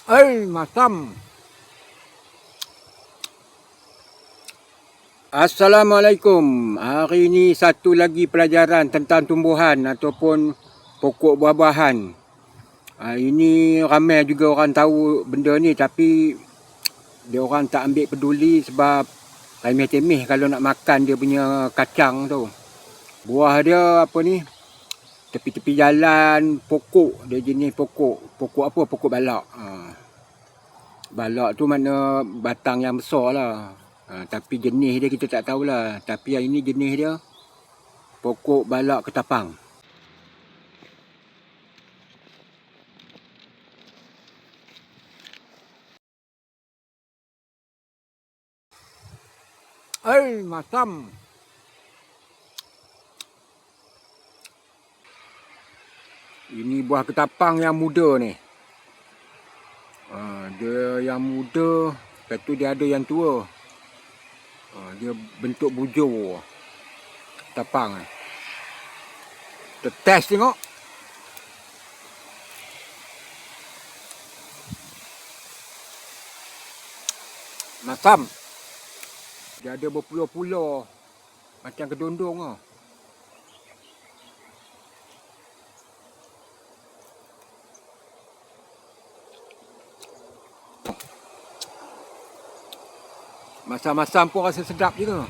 Masam. Assalamualaikum. Hari ini satu lagi pelajaran tentang tumbuhan ataupun pokok buah-buahan. Ini ramai juga orang tahu benda ni, tapi dia orang tak ambil peduli sebab remeh-temeh kalau nak makan dia punya kacang tu. Buah dia apa ni? Tepi-tepi jalan, pokok. Dia jenis pokok. Pokok apa? Pokok balak. Balak tu makna batang yang besar lah. Tapi jenis dia kita tak tahulah. Tapi yang ini jenis dia pokok balak ketapang. Masam. Ini buah ketapang yang muda ni. Dia yang muda, lepas tu dia ada yang tua. Dia bentuk bujur ketapang. Kita test tengok. Masam. Dia ada berpuluh-puluh macam kedondong lah. Masam-masam pun rasa sedap juga.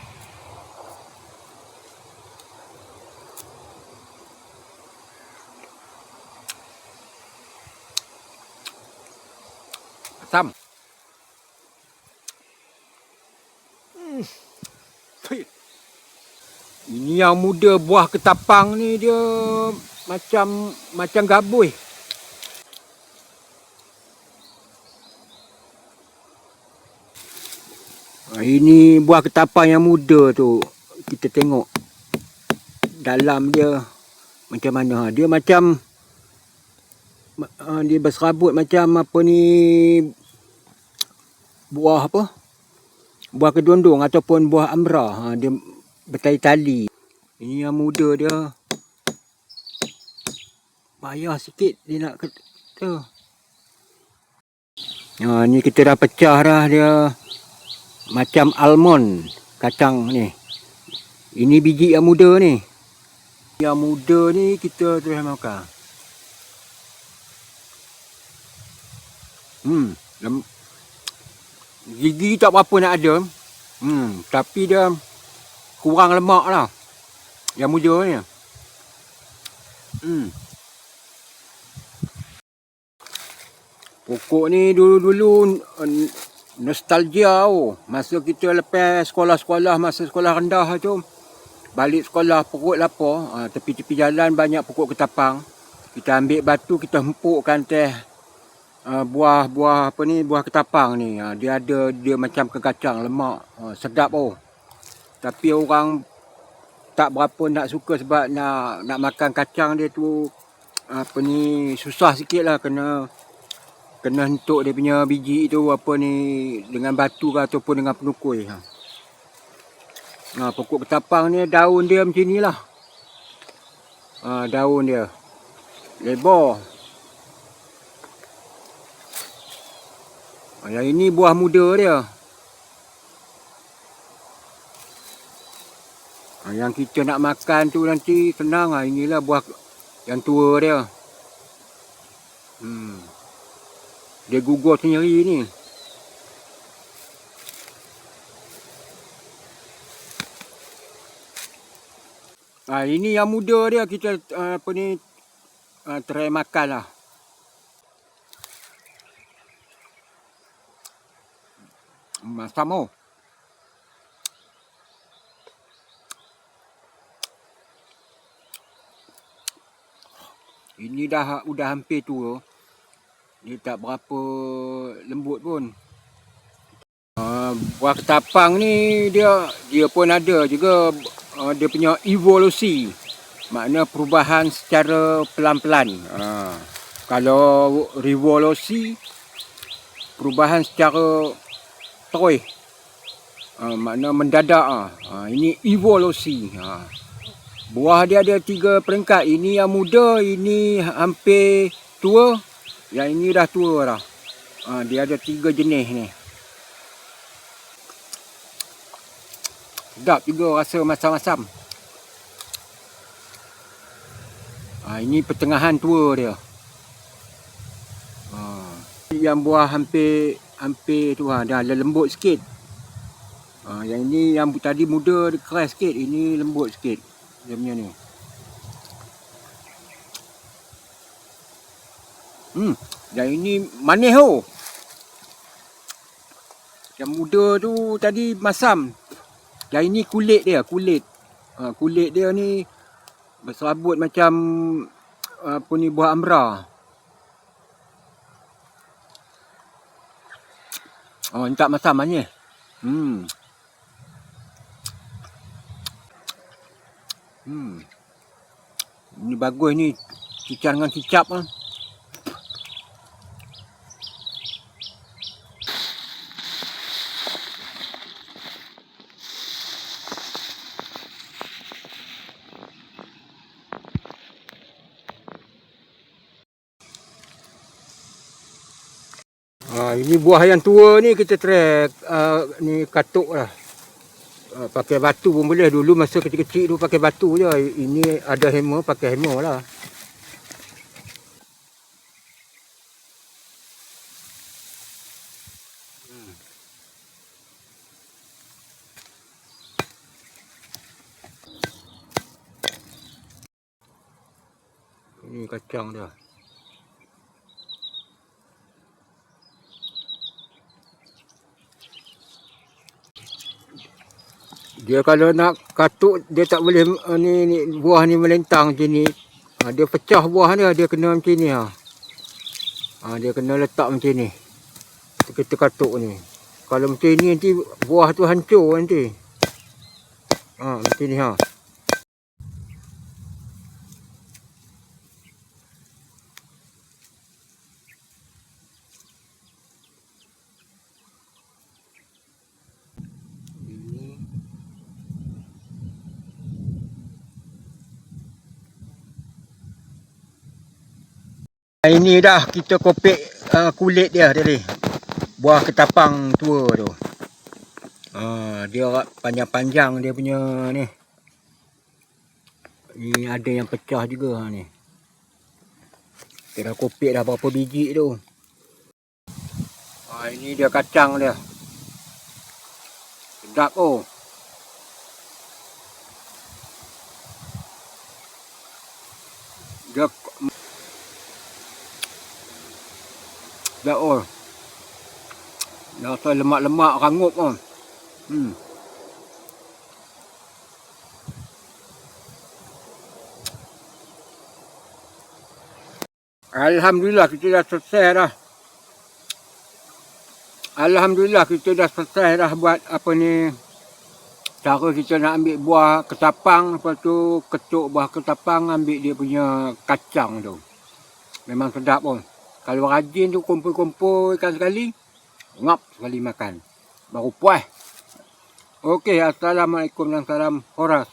Masam. Ini yang muda buah ketapang ni dia macam gabus. Ini buah ketapang yang muda tu. Kita tengok dalam dia macam mana. Dia macam dia berserabut macam apa ni, buah apa? Buah kedondong ataupun buah amra. Dia bertali-tali. Ini yang muda dia. Payah sikit dia nak tu. Ni kita dah pecah dah dia. Macam almond kacang ni. Ini biji yang muda ni. Yang muda ni kita terus makan. Gigi tak berapa nak ada. Tapi dia kurang lemak lah. Yang muda ni. Pokok ni dulu-dulu nostalgia masa kita lepas sekolah-sekolah, masa sekolah rendah tu, balik sekolah perut lapar, tepi-tepi jalan banyak pokok ketapang. Kita ambil batu, kita hempukkan teh buah apa ni, buah ketapang ni. Dia macam kekacang lemak, sedap Tapi orang tak berapa nak suka sebab nak makan kacang dia tu apa ni, susah sikit lah, kena hentuk dia punya biji tu apa ni dengan batu ke ataupun dengan penukui. Pokok ketapang ni daun dia macam ni lah. Daun dia lebar. Yang ini buah muda dia. Yang kita nak makan tu nanti senang. Inilah buah yang tua dia. Dia gugur sendiri ni. Ini yang muda dia, kita apa ni try makan lah. Masam Ini udah hampir tua. Dia tak berapa lembut pun. Buah ketapang ni dia pun ada juga dia punya evolusi. Makna perubahan secara pelan-pelan. Kalau revolusi, perubahan secara terus. Makna mendadak. Ini evolusi. Buah dia ada 3 peringkat. Ini yang muda, ini hampir tua. Yang ini dah tua dah. Dia ada 3 jenis ni. Sedap juga rasa masam-masam. Ini pertengahan tua dia. Yang buah hampir tu dah lembut sikit. Yang ini yang tadi muda dia keras sikit, ini lembut sikit. Dia punya ni. Dan ini manis tu. Yang muda tu tadi masam. Yang ini kulit dia, kulit. Kulit dia ni berserabut macam apa ni, buah amra. Ni tak masam manis. Ini bagus ni, cicah dengan kicap lah. Ini buah yang tua ni kita try ni katuk lah. Pakai batu pun boleh. Dulu masa kecil-kecil tu pakai batu je. Ini ada hammer, pakai hammer lah. Ini kacang dia. Dia kalau nak katuk, dia tak boleh ni buah ni melentang macam ni. Dia pecah buah dia kena macam ni. Dia kena letak macam ni. Kita katuk ni. Kalau macam ni nanti buah tu hancur nanti. Macam ni Ini dah kita kopek kulit dia tadi. Buah ketapang tua tu. Dia panjang-panjang dia punya ni. Ni ada yang pecah juga ni. Kita dah kopek dah berapa biji tu. Ini dia kacang dia. Sedap tu. Dia sedap tu. Dia rasa lemak-lemak rangup tu. Alhamdulillah kita dah selesai dah. Alhamdulillah kita dah selesai dah buat apa ni. Cara kita nak ambil buah ketapang, lepas tu ketuk buah ketapang, ambil dia punya kacang tu. Memang sedap pun. Kalau rajin tu kumpul-kumpulkan sekali, ngap sekali makan. Baru puas. Okey, assalamualaikum dan salam Horas.